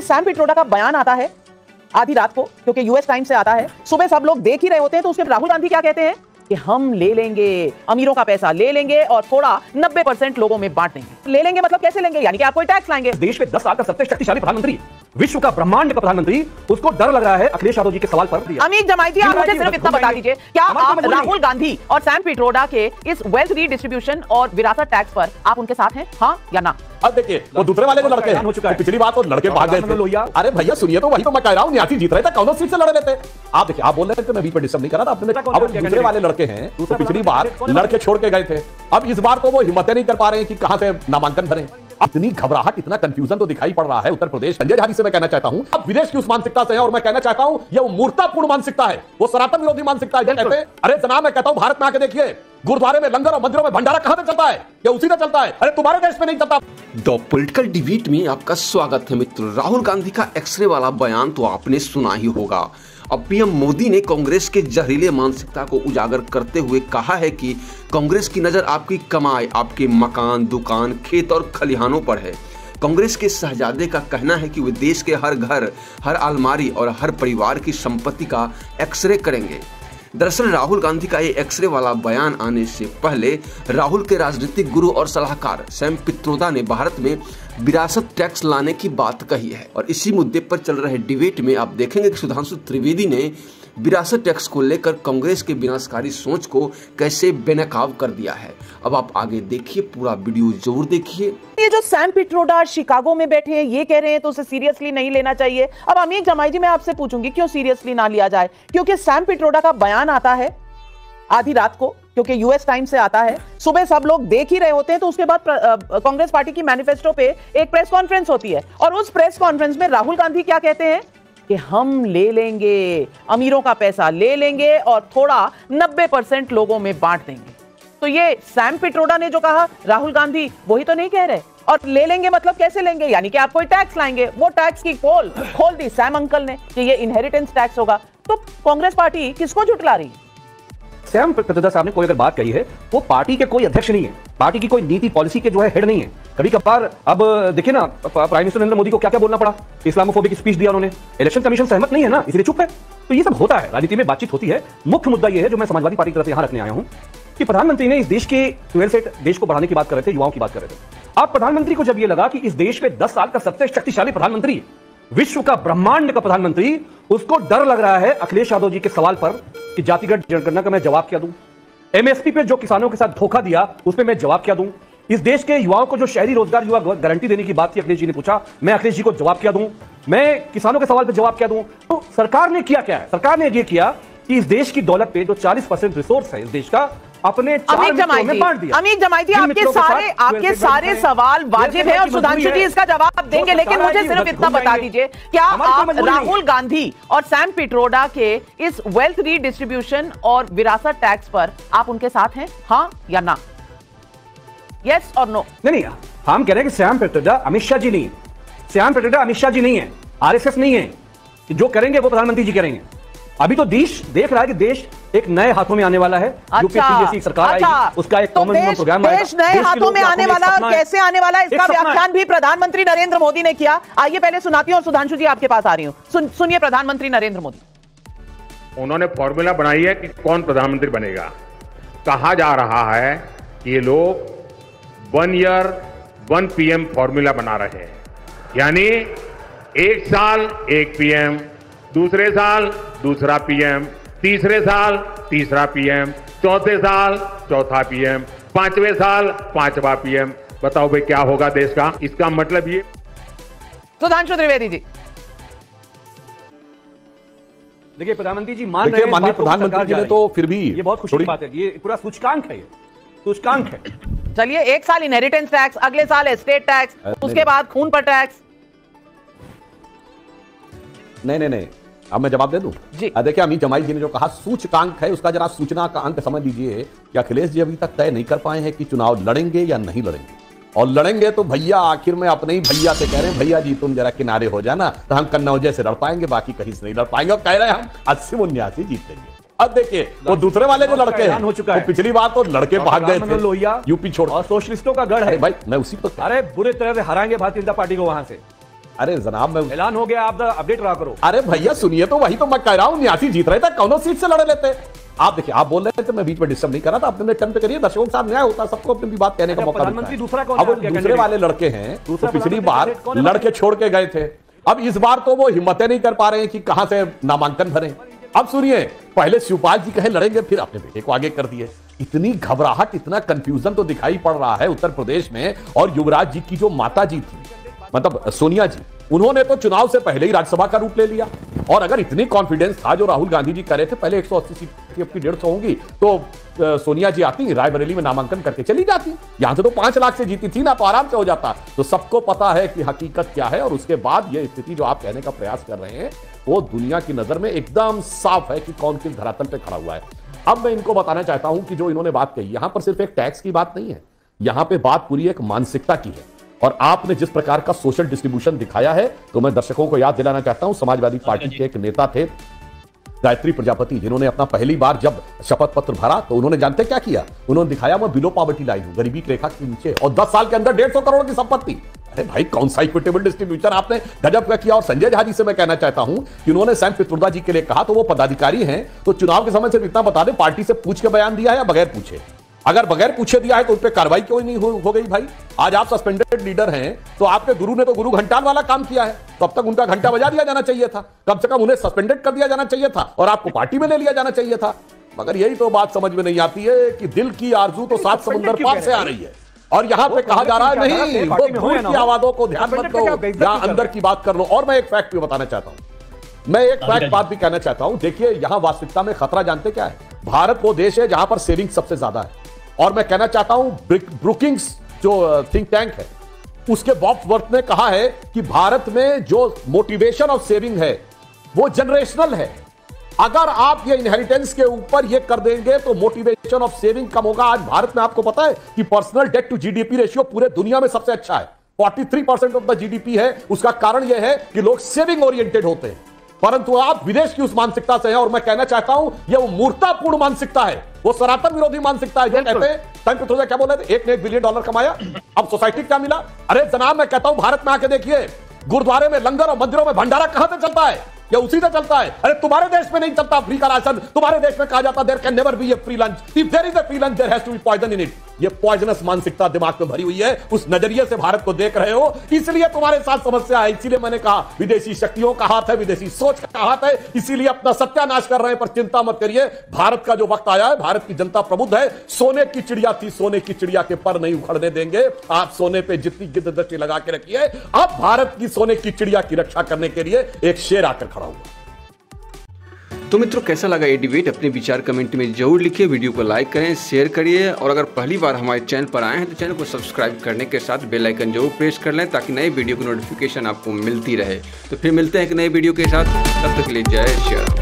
Sam Pitroda का बयान आता है आधी रात को, क्योंकि यूएस टाइम से आता है, सुबह सब लोग देख ही रहे होते हैं, तो उसके राहुल गांधी क्या कहते हैं कि हम ले लेंगे, अमीरों का पैसा ले लेंगे और थोड़ा 90% लोगों में बांट देंगे। ले लेंगे मतलब कैसे लेंगे, यानी कि आप कोई टैक्स लाएंगे। देश में 10 साल का सबसे शक्तिशाली प्रधानमंत्री, विश्व का ब्रह्मांड का प्रधानमंत्री, उसको डर लग रहा है अखिलेश यादव जी के सवाल पर। अमीर जमाई जी, आप मुझे सिर्फ इतना बता दीजिए, क्या आप राहुल गांधी और सैम पिट्रोडा के इस वेल्थ रीडिस्ट्रीब्यूशन और विरासत टैक्स पर आप उनके साथ हैं, हाँ या ना? अब देखिए, वो दूसरे वाले जो लड़के हैं, हो चुका है। पिछली बार तो लड़के भाग गए थे। अरे भैया सुनिए, तो वही तो मैं कह रहा हूँ, न्यासी जीत रहे थे, कौन सीट से लड़ रहे थे आप? देखिए, आप बोल रहे थे कि मैं बीच में डिस्टर्ब नहीं कर रहा था, आपने अब दूसरे वाले लड़के हैं, तो पिछली बार लड़के छोड़ के गए थे, अब इस बार तो वो हिम्मतें नहीं कर पा रहे हैं कि कहां से नामांकन भरें। इतनी घबराहट, इतना कंफ्यूजन तो दिखाई पड़ रहा है उत्तर प्रदेश। संजय झा जी से मैं कहना चाहता हूं, अब विदेश की उस मानसिकता से है, और मैं कहना चाहता हूं ये मूर्खतापूर्ण मानसिकता है, वो सनातन विरोधी मानसिकता है। कहते हैं, अरे जनाब मैं कहता हूं भारत में आके देखिए, गुरुद्वारे में लंगर और मंदिरों में भंडारा कहां से चलता है? क्या उसी से चलता है? अरे तुम्हारे देश में नहीं चलता। द पॉलिटिकल डिबेट में आपका स्वागत है मित्र। राहुल गांधी का एक्सरे वाला बयान तो आपने सुना ही होगा। अब पीएम मोदी ने कांग्रेस के जहरीले मानसिकता को उजागर करते हुए कहा है कि कांग्रेस की नजर आपकी कमाई, आपके मकान, दुकान, खेत और खलिहानों पर है। कांग्रेस के शहजादे का कहना है कि वे देश के हर घर, हर अलमारी और हर परिवार की संपत्ति का एक्सरे करेंगे। दरअसल राहुल गांधी का ये एक्सरे वाला बयान आने से पहले राहुल के राजनीतिक गुरु और सलाहकार सैम पित्रोदा ने भारत में विरासत टैक्स लाने की बात कही है। और इसी मुद्दे पर चल रहे डिबेट में आप देखेंगे कि सुधांशु त्रिवेदी ने विरासत टैक्स को लेकर कांग्रेस के विनाशकारी सोच को कैसे बेनकाब कर दिया है। अब आप आगे देखिए, पूरा वीडियो जरूर देखिए। ये जो सैम पिट्रोडा शिकागो में बैठे हैं, ये कह रहे हैं तो उसे सीरियसली नहीं लेना चाहिए। अब अमीर जमाई जी, मैं आपसे पूछूंगी क्यों सीरियसली ना लिया जाए? क्योंकि सैम पिट्रोडा का बयान आता है आधी रात को, क्योंकि यूएस टाइम से आता है, सुबह सब लोग देख ही रहे होते हैं, तो उसके बाद कांग्रेस पार्टी की मैनिफेस्टो पे एक प्रेस कॉन्फ्रेंस होती है, और उस प्रेस कॉन्फ्रेंस में राहुल गांधी क्या कहते हैं कि हम ले लेंगे, अमीरों का पैसा ले लेंगे और थोड़ा 90% लोगों में बांट देंगे। तो ये सैम पिट्रोडा ने जो कहा, राहुल गांधी वही तो नहीं कह रहे। और ले लेंगे मतलब कैसे लेंगे, यानी कि आप कोई टैक्स लाएंगे। वो टैक्स की पोल खोल दी सैम अंकल ने कि ये इनहेरिटेंस टैक्स होगा। तो कांग्रेस पार्टी किसको झुठला रही? सैम पित्रोदा साहब ने कोई अगर बात कही है, वो पार्टी के कोई अध्यक्ष नहीं है, पार्टी की कोई नीति पॉलिसी के जो है हेड नहीं है। कभी कभार अब देखिए ना, प्राइम मिनिस्टर नरेंद्र मोदी को क्या क्या बोलना पड़ा, इस्लामोफोबिक स्पीच दिया उन्होंने, इलेक्शन कमीशन सहमत नहीं है ना, इसलिए चुप है। तो ये सब होता है, राजनीति में बातचीत होती है। मुख्य मुद्दा ये है जो मैं समाजवादी पार्टी की तरफ से यहां रखने आया हूं कि प्रधानमंत्री ने इस देश के वेलफेयर, देश को बढ़ाने की बात कर रहे थे, युवाओं की बात कर रहे थे। अब प्रधानमंत्री को जब यह लगा कि इस देश में 10 साल का सबसे शक्तिशाली प्रधानमंत्री, विश्व का ब्रह्मांड का प्रधानमंत्री, उसको डर लग रहा है अखिलेश यादव जी के सवाल पर कि जातिगत जनगणना का मैं जवाब क्या दूं, एमएसपी पे जो किसानों के साथ धोखा दिया उस पे मैं जवाब क्या दूं, इस देश के युवाओं को जो शहरी रोजगार युवा गारंटी देने की बात थी, अखिलेश जी ने पूछा, मैं अखिलेश जी को जवाब क्या दूं, मैं किसानों के सवाल पे जवाब क्या दूं। तो सरकार ने किया क्या है? सरकार ने यह किया कि इस देश की दौलत पे जो 40% रिसोर्स है इस देश का, अपने अमीर जमाई जी, आपके सारे सवाल वाजिब हैं और सुधांशु जी इसका जवाब देंगे, लेकिन मुझे सिर्फ इतना बता दीजिए, क्या आप राहुल गांधी और सैम पिट्रोडा के इस वेल्थ रीडिस्ट्रीब्यूशन और विरासत टैक्स पर आप उनके साथ हैं, हाँ या ना? यस और नो? नहीं, हम कह रहे हैं कि सैम पिट्रोडा अमित शाह जी नहीं, सैम पिट्रोडा अमित शाह जी नहीं है, आरएसएस नहीं है, जो करेंगे वो प्रधानमंत्री जी करेंगे। अभी तो देश देख रहा है कि देश एक नए हाथों में आने वाला है। यूपीएससी जैसी सरकार आएगी, उसका एक कॉमन प्रोग्राम आएगा। देश नए हाथों में आने वाला, कैसे आने वाला, इसका व्याख्यान भी प्रधानमंत्री नरेंद्र मोदी ने किया। आइए पहले सुनाती हूं और सुधांशु जी आपके पास आ रही हूं। सुनिए प्रधानमंत्री नरेंद्र मोदी। उन्होंने फॉर्मूला बनाई है कि कौन प्रधानमंत्री बनेगा। कहा जा रहा है कि ये लोग 1 ईयर 1 पीएम फॉर्मूला बना रहे हैं, यानी एक साल एक पीएम, दूसरे साल दूसरा पीएम, तीसरे साल तीसरा पीएम, चौथे साल चौथा पीएम, 5वें साल 5वां पीएम। बताओ भाई क्या होगा देश का? इसका मतलब ये। सुधांशु त्रिवेदी जी, देखिए प्रधानमंत्री जी मान रहे हैं, माननीय प्रधानमंत्री जी ने तो फिर भी ये बहुत खुशी की बात है, ये पूरा सूचकांक है, ये सूचकांक है। चलिए, एक साल इनहेरिटेंस टैक्स, अगले साल एस्टेट टैक्स, उसके बाद खून पर टैक्स। नहीं, अब मैं जवाब दे दूं जी। देखिए, अमित जमाई जी ने जो कहा सूचकांक है, उसका जरा सूचना का अंक समझ लीजिए कि अखिलेश जी अभी तक तय नहीं कर पाए हैं कि चुनाव लड़ेंगे या नहीं लड़ेंगे। और लड़ेंगे तो भैया आखिर में अपने ही भैया से कह रहे हैं, भैया जी तुम जरा किनारे हो जाना, तो हम कन्नौजे से लड़ पाएंगे, बाकी कहीं से नहीं लड़ पाएंगे। और कह रहे हैं हम 80-79 जीत लेंगे। अब देखिए, वो दूसरे वाले जो लड़के हैं, हो चुका है। पिछली बार तो लड़के भाग गए थे, यूपी छोड़, और सोशलिस्टों का गढ़ है भाई। मैं उसी पर, अरे बुरे तरह से हराएंगे भारतीय जनता पार्टी को वहां से। अरे जनाब मैं ऐलान हो गया, आप अपडेट रहा करो। अरे भैया सुनिए तो, वही तो मैं कह रहा हूं, 79 जीत रहे थे, कौन सीट से लड़ लेते। आप देखिए, आप बोल रहे थे मैं बीच में डिस्टर्ब नहीं कर रहा था, अपने टर्न पे करिए, दर्शकों के साथ न्याय होता है, सबको अपनी बात कहने का मौका मिलता है। प्रधानमंत्री दूसरा कौन? अब दूसरे वाले लड़के हैं तो पिछली बार लड़के छोड़ के गए थे, अब इस बार तो वो हिम्मतें नहीं कर पा रहे हैं कि कहां से नामांकन भरें। अब सुनिए, पहले शिवपाल जी कहे लड़ेंगे, फिर अपने बेटे को आगे कर दिए। इतनी घबराहट, इतना कंफ्यूजन तो दिखाई पड़ रहा है उत्तर प्रदेश में। और युवराज जी की जो माता जी थी, मतलब सोनिया जी, उन्होंने तो चुनाव से पहले ही राज्यसभा का रूप ले लिया। और अगर इतनी कॉन्फिडेंस था जो राहुल गांधी जी करे थे, पहले 180 सीट की 150 होंगी, तो सोनिया जी आती, रायबरेली में नामांकन करके चली जाती। यहां से तो 5 लाख से जीती थी ना, तो आराम से हो जाता। तो सबको पता है कि हकीकत क्या है। और उसके बाद ये स्थिति जो आप कहने का प्रयास कर रहे हैं, वो दुनिया की नजर में एकदम साफ है कि कौन किस धरातल पे खड़ा हुआ है। अब मैं इनको बताना चाहता हूं कि जो इन्होंने बात कही, यहां पर सिर्फ एक टैक्स की बात नहीं है, यहां पे बात पूरी एक मानसिकता की है। और आपने जिस प्रकार का सोशल डिस्ट्रीब्यूशन दिखाया है, तो मैं दर्शकों को याद दिलाना चाहता हूं, समाजवादी पार्टी के एक नेता थे गायत्री प्रजापति, जिन्होंने अपना पहली बार जब शपथ पत्र भरा तो उन्होंने जानते क्या किया? उन्होंने दिखाया मैं बिलो पॉवर्टी लाइन हूं, गरीबी रेखा के नीचे, और 10 साल के अंदर 150 करोड़ की संपत्ति। अरे भाई, कौन सा इक्विटेबल डिस्ट्रीब्यूशन आपने गजब का किया। और संजय झा जी से मैं कहना चाहता हूं कि उन्होंने सैम पित्रोदा जी के लिए कहा, तो वो पदाधिकारी हैं, तो चुनाव के समय सिर्फ इतना बता दें, पार्टी से पूछ के बयान दिया है या बगैर पूछे? अगर बगैर पूछे दिया है तो उन पर कार्रवाई क्यों नहीं हो गई भाई? आज आप सस्पेंडेड लीडर हैं, तो आपके गुरु ने तो गुरु घंटाल वाला काम किया है, तो अब तक उनका घंटा बजा दिया जाना चाहिए था, कम से कम उन्हें सस्पेंडेड कर दिया जाना चाहिए था और आपको पार्टी में ले लिया जाना चाहिए था। मगर यही तो बात समझ में नहीं आती है कि दिल की आरजू तो 7 समुंदर पार से आ रही है, और यहां पे कहा जा रहा है नहीं, वो दूर की आवाजों को ध्यान मत दो, यहां अंदर की बात कर लो। और मैं एक फैक्ट भी बताना चाहता हूं, मैं एक फैक्ट बात भी कहना चाहता हूं। देखिए, यहां वास्तविकता में खतरा जानते क्या है? भारत वो देश है जहां पर सेविंग सबसे ज्यादा है। और मैं कहना चाहता हूं, ब्रुकिंग्स जो थिंक टैंक है, उसके बॉब वर्थ ने कहा है कि भारत में जो मोटिवेशन ऑफ सेविंग है वो जनरेशनल है। अगर आप ये इनहेरिटेंस के ऊपर ये कर देंगे तो मोटिवेशन ऑफ सेविंग कम होगा। आज भारत में आपको पता है कि personal debt to GDP ratio पूरे दुनिया में सबसे अच्छा है, 43% ऑफ द जीडीपी है। उसका कारण यह है कि लोग सेविंग ओरिएंटेड होते हैं, परंतु आप विदेश की उस मानसिकता से हैं। और मैं कहना चाहता हूं, यह वो मूर्खतापूर्ण मानसिकता है, वो सनातन विरोधी मानसिकता है। जो कहते हैं, सैम पित्रोदा क्या बोल रहे थे, 1 ने $1 बिलियन कमाया, अब सोसाइटी क्या मिला? अरे जनाब, मैं कहता हूं भारत में आके देखिए, गुरुद्वारे में लंगर और मंदिरों में भंडारा कहां से चलता है? या उसी से चलता है? अरे तुम्हारे देश में नहीं चलता फ्री का राशन, तुम्हारे देश में कहा जाता there can never be a free lunch, if there is a free lunch there has to be poison in it. ये पॉइजनस मानसिकता दिमाग में भरी हुई है, उस नजरिए से भारत को देख रहे हो, इसलिए तुम्हारे साथ समस्या है। इसीलिए मैंने कहा विदेशी शक्तियों का हाथ है, विदेशी सोच का हाथ है, इसीलिए अपना सत्यानाश कर रहे हैं। पर चिंता मत करिए, भारत का जो वक्त आया है, भारत की जनता प्रबुद्ध है। सोने की चिड़िया थी, सोने की चिड़िया के पर नहीं उखड़ने देंगे। आप सोने पे जितनी गिद्ध दृष्टि लगा के रखिए, अब भारत की सोने की चिड़िया की रक्षा करने के लिए एक शेर आकर खड़ा हुआ। तो मित्रों, कैसा लगा ये डिबेट? अपने विचार कमेंट में जरूर लिखिए, वीडियो को लाइक करें, शेयर करिए, और अगर पहली बार हमारे चैनल पर आए हैं तो चैनल को सब्सक्राइब करने के साथ बेल आइकन जरूर प्रेस कर लें, ताकि नए वीडियो की नोटिफिकेशन आपको मिलती रहे। तो फिर मिलते हैं एक नए वीडियो के साथ, तब तक के लिए जय श्री राम।